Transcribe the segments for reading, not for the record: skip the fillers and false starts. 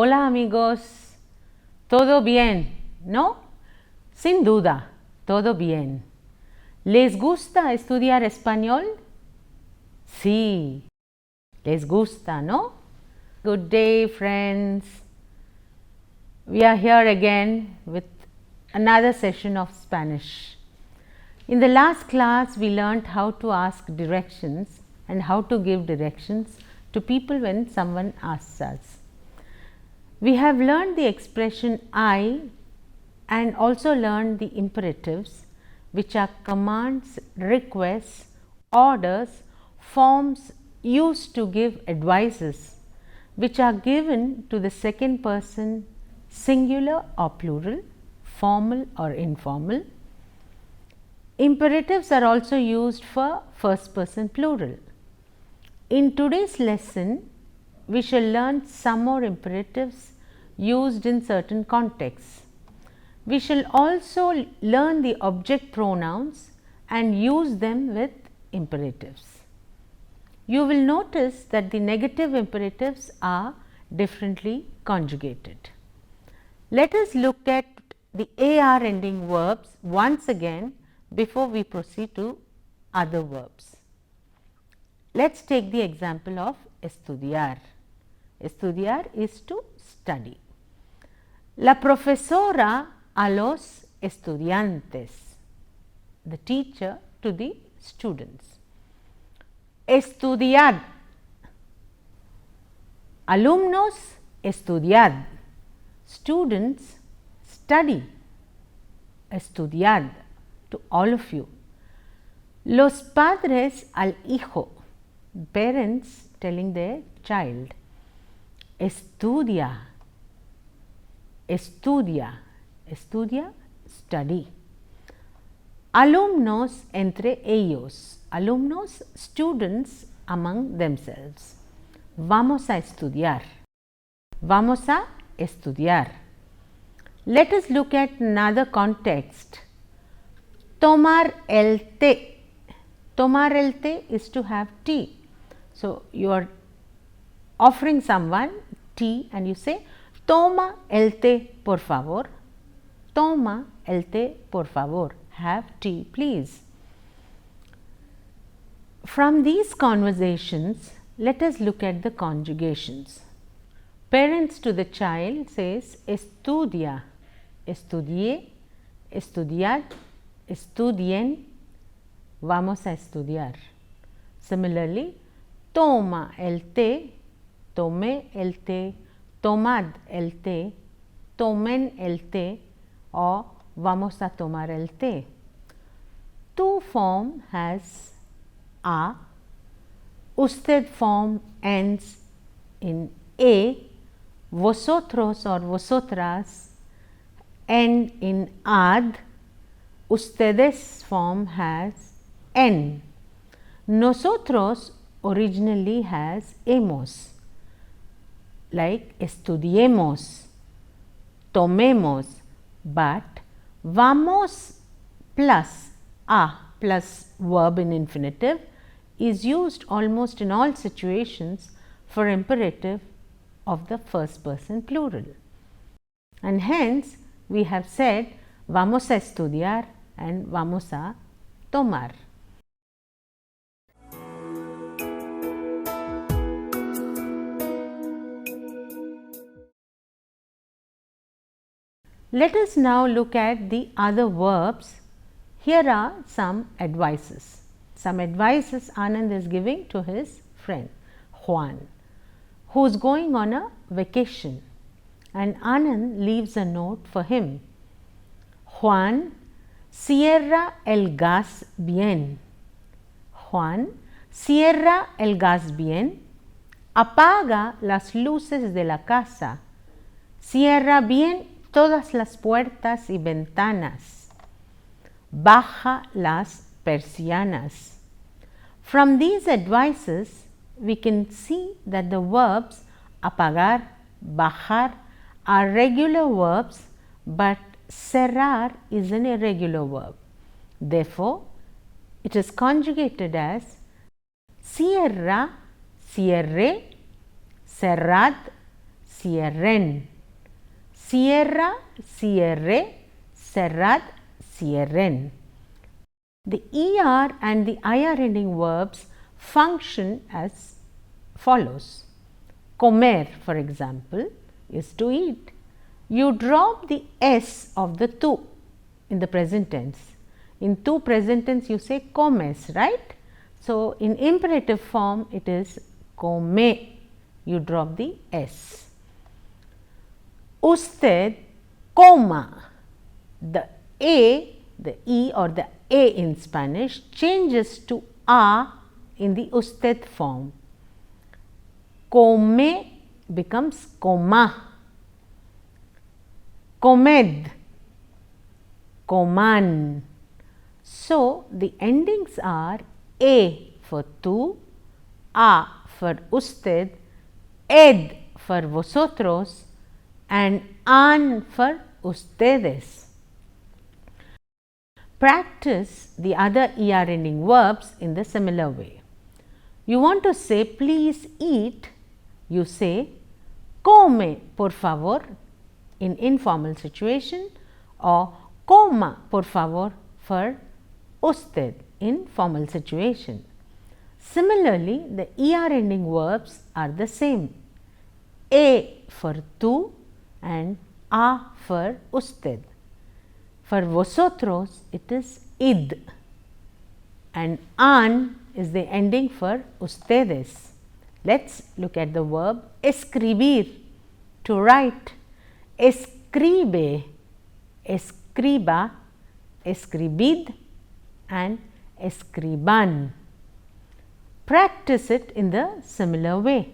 Hola amigos, ¿todo bien? ¿No? Sin duda, todo bien. ¿Les gusta estudiar español? Sí, les gusta, ¿no? Good day, friends. We are here again with another session of Spanish. In the last class, we learned how to ask directions and how to give directions to people when someone asks us. We have learned the expression I and also learned the imperatives, which are commands, requests, orders, forms used to give advices, which are given to the second person singular or plural, formal or informal. Imperatives are also used for first person plural. In today's lesson, we shall learn some more imperatives used in certain contexts. We shall also learn the object pronouns and use them with imperatives. You will notice that the negative imperatives are differently conjugated. Let us look at the AR ending verbs once again before we proceed to other verbs. Let us take the example of estudiar. Estudiar is to study. La profesora a los estudiantes, the teacher to the students. Estudiad, alumnos estudiad, students study. Estudiad to all of you. Los padres al hijo, parents telling their child. Estudia, estudia, estudia, study. Alumnos entre ellos, alumnos, students among themselves. Vamos a estudiar, vamos a estudiar. Let us look at another context. Tomar el té. Tomar el té is to have tea. So, you are offering someone tea and you say, toma el té por favor. Toma el té por favor. Have tea please. From these conversations, let us look at the conjugations. Parents to the child says, estudia, estudie, estudiad, estudien, vamos a estudiar. Similarly, toma el té, tomé el té, tomad el té, tomen el té or vamos a tomar el té. Tu form has a, usted form ends in a, vosotros or vosotras end in ad, ustedes form has n. Nosotros originally has hemos, like estudiemos, tomemos, but vamos plus a plus verb in infinitive is used almost in all situations for imperative of the first person plural. And hence, we have said vamos a estudiar and vamos a tomar. Let us now look at the other verbs. Here are some advices. Some advices Anand is giving to his friend Juan, who is going on a vacation, and Anand leaves a note for him. Juan, cierra el gas bien. Juan, cierra el gas bien. Apaga las luces de la casa. Cierra bien todas las puertas y ventanas. Baja las persianas. From these advices, we can see that the verbs apagar, bajar are regular verbs, but cerrar is an irregular verb. Therefore, it is conjugated as cierra, cierre, cerrad, cierren. Cierra, cierre, cerrad, cierren. The ER and the IR ending verbs function as follows. Comer, for example, is to eat. You drop the S of the tu in the present tense. In tu present tense, you say comes, right? So, in imperative form, it is come. You drop the S. Usted coma. The A, the E or the A in Spanish changes to A in the usted form. Come becomes coma. Comed, coman. So, the endings are A for tú, A for usted, ed for vosotros and an for ustedes. Practice the other ER ending verbs in the similar way. You want to say please eat, you say come por favor in informal situation or coma por favor for usted in formal situation. Similarly, the ER ending verbs are the same. A for tú and A for usted. For vosotros, it is id and an is the ending for ustedes. Let's look at the verb escribir, to write. Escribe, escriba, escribid and escriban. Practice it in the similar way.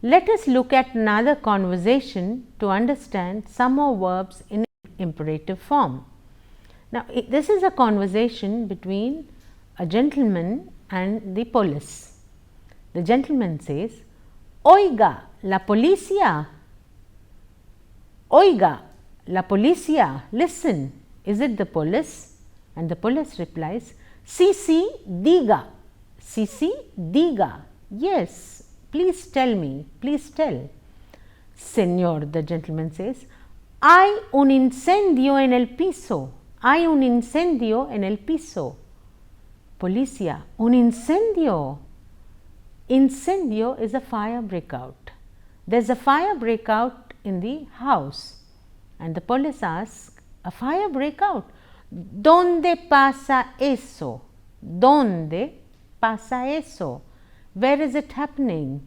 Let us look at another conversation to understand some more verbs in imperative form. Now, this is a conversation between a gentleman and the police. The gentleman says, Oiga, la policía. Oiga, la policía. Listen, is it the police? And the police replies, Sí, sí, diga. Sí, sí, diga. Yes, please tell me, please tell. Señor, the gentleman says, hay un incendio en el piso. Hay un incendio en el piso. Policía, un incendio. Incendio is a fire breakout. There is a fire breakout in the house. And the police asks, a fire breakout? ¿Dónde pasa eso? ¿Dónde pasa eso? Where is it happening?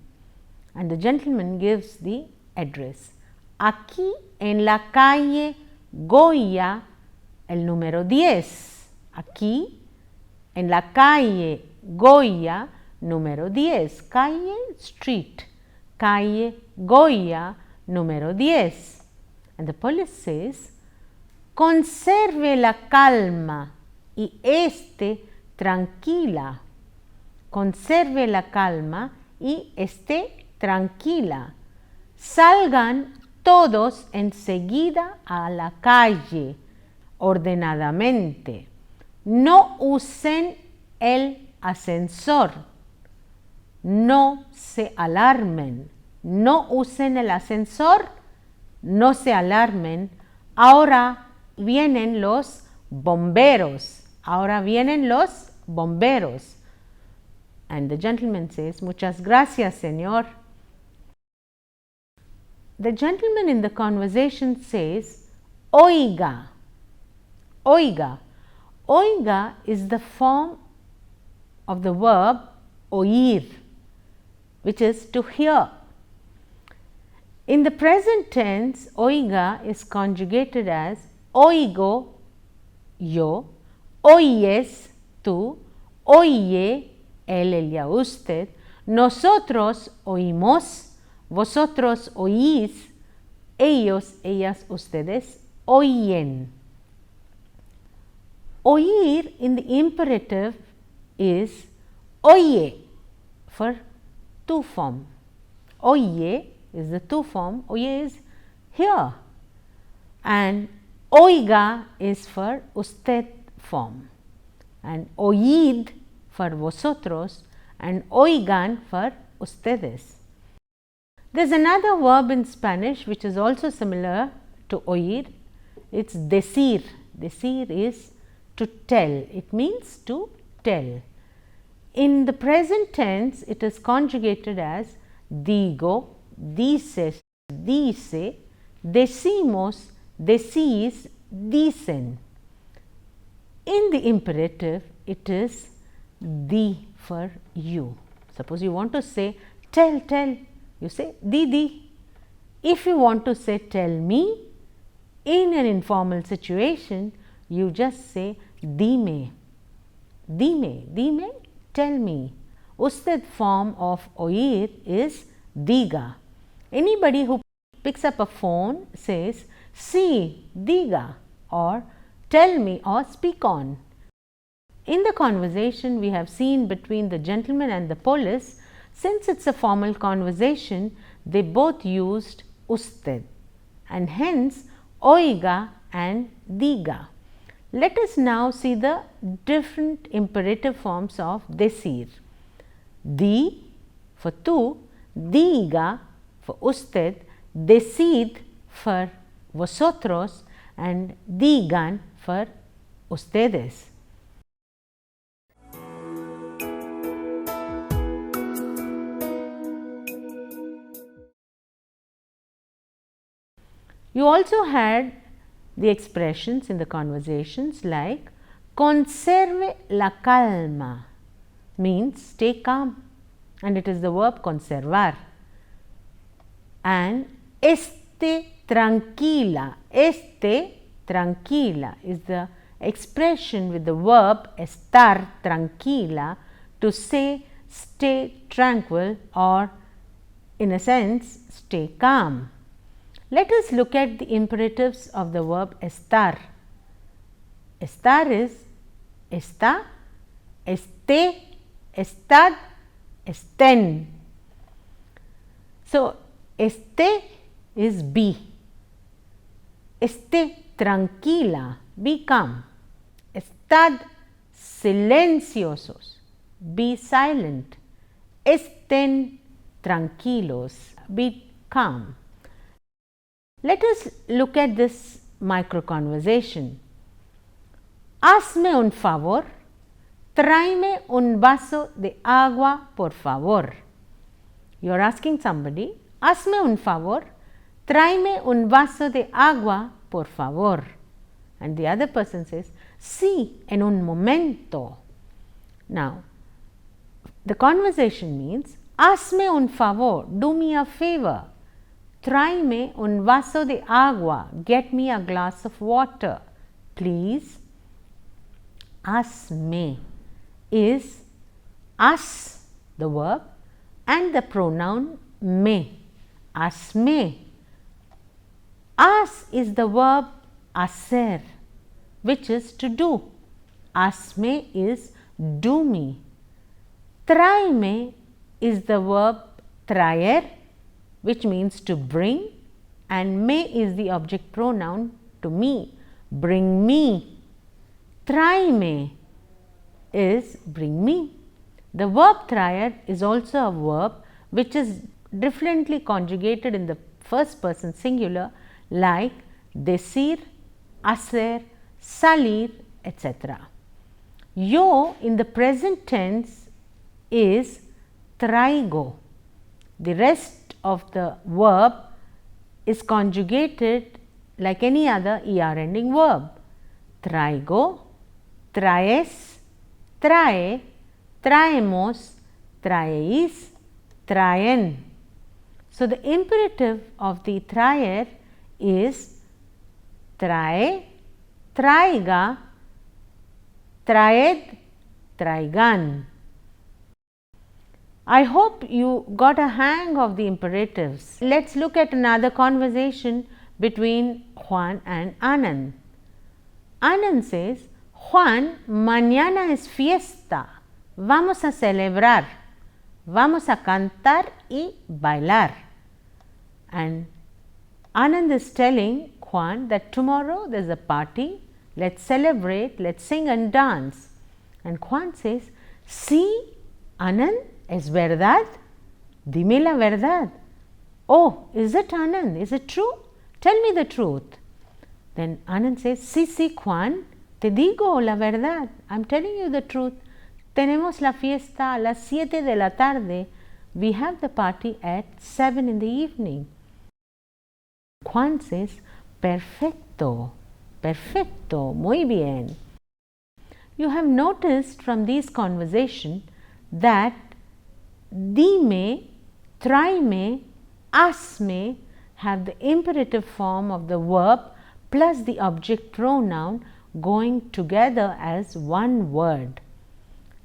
And the gentleman gives the address. Aquí en la calle Goya, el número 10. Aquí en la calle Goya, número 10. Calle, street. Calle Goya, número 10. And the police says, conserve la calma y esté tranquila. Conserve la calma y esté tranquila. Salgan todos enseguida a la calle, ordenadamente. No usen el ascensor. No se alarmen. No usen el ascensor. No se alarmen. Ahora vienen los bomberos. Ahora vienen los bomberos. And the gentleman says, muchas gracias, señor. The gentleman in the conversation says, oiga. Oiga. Oiga is the form of the verb oír, which is to hear. In the present tense, oiga is conjugated as oigo, yo, oyes, tú, oye, él, ella, usted, nosotros oímos, vosotros oís, ellos, ellas, ustedes oyen. Oír in the imperative is oye for tu form. Oye is the tu form, oye is hear, and oiga is for usted form, and oíd for vosotros and oigan for ustedes. There is another verb in Spanish which is also similar to oír. It is decir. Decir is to tell. It means to tell. In the present tense, it is conjugated as digo, dices, dice, decimos, decís, dicen. In the imperative, it is di for you. Suppose you want to say tell, tell, you say di. If you want to say tell me in an informal situation, you just say dime, dime, tell me. Usted form of oír is diga. Anybody who picks up a phone says sí, diga, or tell me or speak on. In the conversation we have seen between the gentleman and the police, since it is a formal conversation, they both used usted and hence oiga and diga. Let us now see the different imperative forms of decir. Di for tú, diga for usted, decid for vosotros and digan for ustedes. You also had the expressions in the conversations like conserve la calma, means stay calm, and it is the verb conservar, and esté tranquila. Esté tranquila is the expression with the verb estar tranquila to say stay tranquil or in a sense stay calm. Let us look at the imperatives of the verb estar. Estar is está, esté, estad, estén. So, esté is be. Esté tranquila, be calm. Estad silenciosos, be silent. Estén tranquilos, be calm. Let us look at this micro conversation. Hazme un favor, tráeme un vaso de agua por favor. You are asking somebody, hazme un favor, tráeme un vaso de agua por favor. And the other person says, sí, en un momento. Now, the conversation means, hazme un favor, do me a favor. Tráeme un vaso de agua, get me a glass of water, please. Hazme is haz, the verb, and the pronoun me. Hazme. Haz is the verb hacer, which is to do. Hazme is do me. Tráeme is the verb traer, which means to bring, and me is the object pronoun to me, bring me. Tráeme is bring me. The verb traer is also a verb which is differently conjugated in the first person singular like decir, hacer, salir, etc. Yo in the present tense is traigo. The rest of the verb is conjugated like any other er ending verb. Traigo, traes, trae, traemos, traéis, traen. So, the imperative of the traer is trae, traiga, traed, traigan. I hope you got a hang of the imperatives. Let us look at another conversation between Juan and Anand. Anand says, Juan, mañana es fiesta, vamos a celebrar, vamos a cantar y bailar. And Anand is telling Juan that tomorrow there is a party, let us celebrate, let us sing and dance. And Juan says, sí, Anand, es verdad, dime la verdad. Oh, is it, Anand? Is it true? Tell me the truth. Then Anand says, sí, sí, Juan, te digo la verdad. I'm telling you the truth. Tenemos la fiesta a las 7 de la tarde. We have the party at 7 in the evening. Juan says, perfecto, perfecto, muy bien. You have noticed from these conversations that dime, tráeme, hazme have the imperative form of the verb plus the object pronoun going together as one word.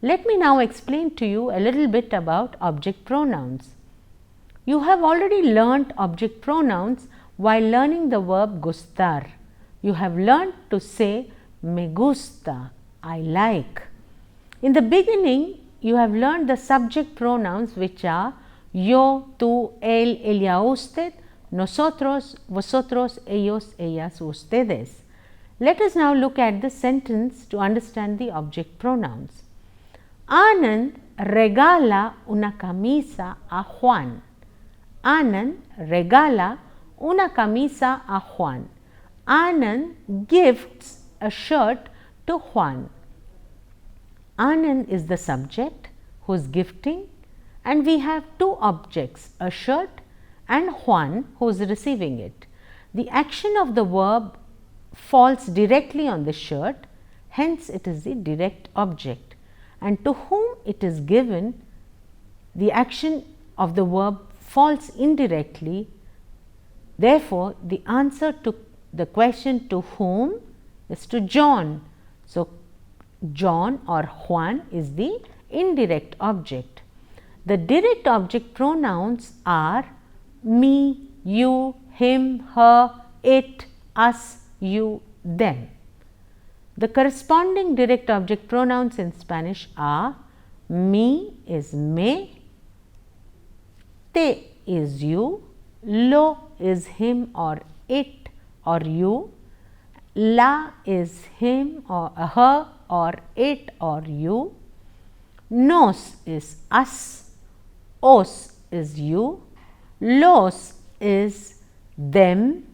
Let me now explain to you a little bit about object pronouns. You have already learnt object pronouns while learning the verb gustar. You have learnt to say me gusta, I like. In the beginning, you have learned the subject pronouns which are yo, tú, él, ella, usted, nosotros, vosotros, ellos, ellas, ustedes. Let us now look at the sentence to understand the object pronouns. Anand regala una camisa a Juan. Anand regala una camisa a Juan. Anand gifts a shirt to Juan. Anand is the subject who is gifting, and we have two objects, a shirt and Juan who is receiving it. The action of the verb falls directly on the shirt, hence it is the direct object, and to whom it is given, the action of the verb falls indirectly. Therefore, the answer to the question to whom is to John. So, John or Juan is the indirect object. The direct object pronouns are me, you, him, her, it, us, you, them. The corresponding direct object pronouns in Spanish are me is me, te is you, lo is him or it or you, la is him or her or it or you, nos is us, os is you, los is them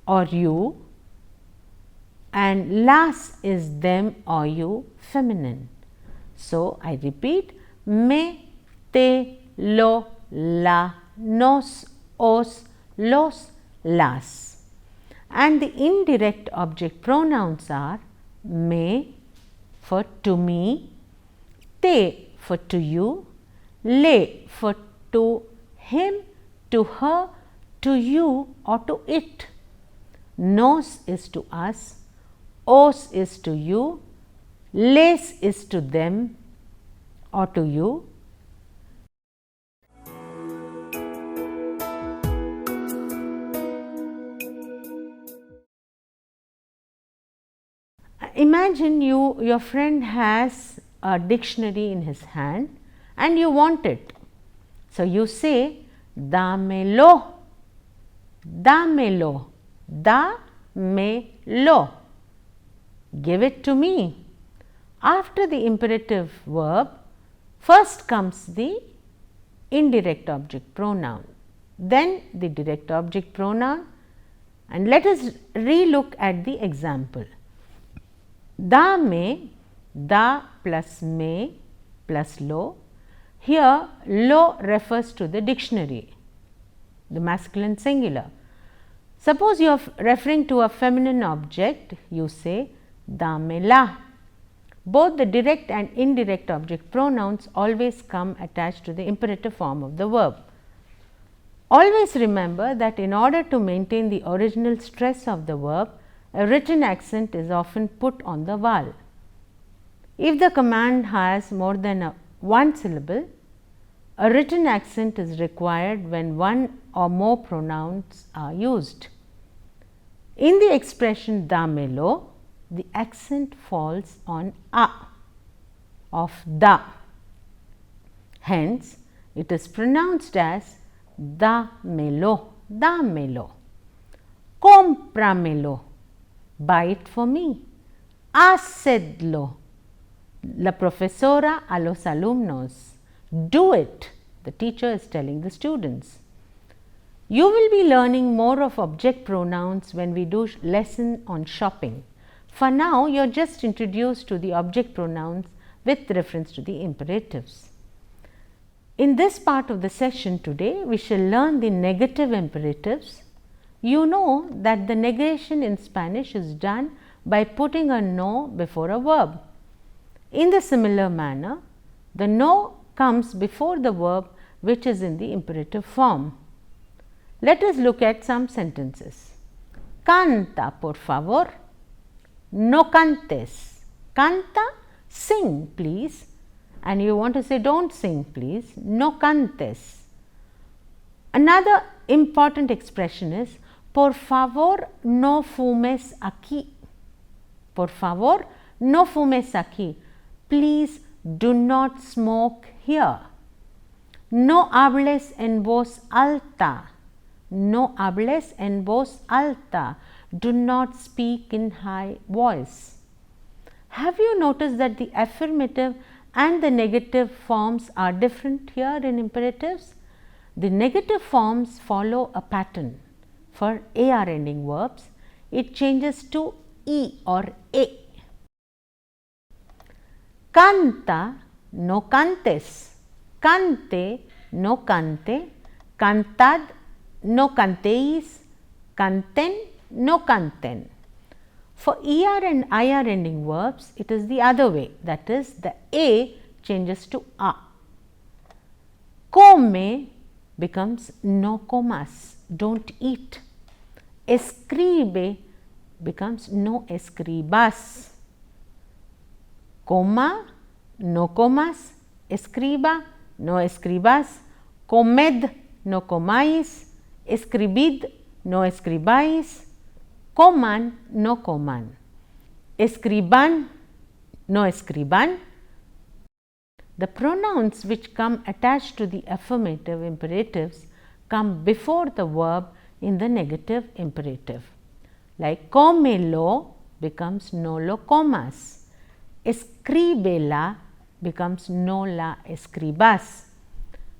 or you, and las is them or you feminine. So, I repeat, me, te, lo, la, nos, os, los, las. And the indirect object pronouns are me for to me, te for to you, le for to him, to her, to you or to it. Nos is to us, os is to you, les is to them or to you. Imagine your friend has a dictionary in his hand and you want it. So, you say dámelo, dámelo, dámelo, give it to me. After the imperative verb, first comes the indirect object pronoun, then the direct object pronoun, and let us re-look at the example. Dame, da plus me plus lo. Here, lo refers to the dictionary, the masculine singular. Suppose you are referring to a feminine object, you say damela. Both the direct and indirect object pronouns always come attached to the imperative form of the verb. Always remember that in order to maintain the original stress of the verb, a written accent is often put on the vowel. If the command has more than one syllable, a written accent is required when one or more pronouns are used. In the expression damelo, the accent falls on a of da. Hence, it is pronounced as dámelo, dámelo. Cómpramelo, buy it for me. Hacedlo, la profesora a los alumnos. Do it, the teacher is telling the students. You will be learning more of object pronouns when we do lesson on shopping. For now, you are just introduced to the object pronouns with reference to the imperatives. In this part of the session today, we shall learn the negative imperatives. You know that the negation in Spanish is done by putting a no before a verb. In the similar manner, the no comes before the verb which is in the imperative form. Let us look at some sentences. Canta, por favor. No cantes. Canta, sing, please. And you want to say don't sing, please. No cantes. Another important expression is por favor no fumes aquí. Por favor no fumes aquí. Please do not smoke here. No hables en voz alta. No hables en voz alta. Do not speak in high voice. Have you noticed that the affirmative and the negative forms are different here in imperatives? The negative forms follow a pattern. For AR ending verbs, it changes to E or A. Canta, no cantes. Cante, no cante. Cantad, no cantéis. Canten, no canten. For ER and IR ending verbs, it is the other way, that is the A changes to A. Come becomes no comas, don't eat. Escribe becomes no escribas. Coma, no comas. Escriba, no escribas. Comed, no comáis. Escribid, no escribáis. Coman, no coman. Escriban, no escriban. The pronouns which come attached to the affirmative imperatives come before the verb in the negative imperative. Like cómelo becomes no lo comas. Escríbela becomes no la escribas.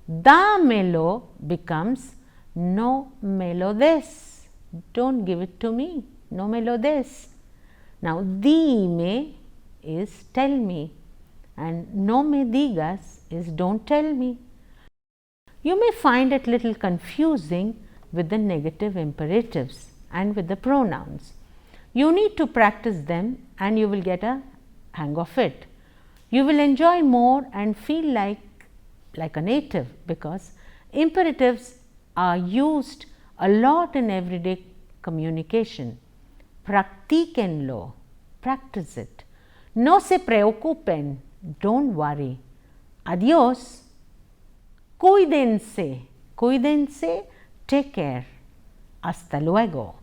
Dámelo becomes no me lo des. Don't give it to me. No me lo des. Now, dime is tell me and no me digas is don't tell me. You may find it little confusing with the negative imperatives and with the pronouns. You need to practice them and you will get a hang of it. You will enjoy more and feel like a native because imperatives are used a lot in everyday communication. Practíquenlo, practice it. No se preocupen, don't worry. Adiós. Cuídense, cuídense, take care. Hasta luego.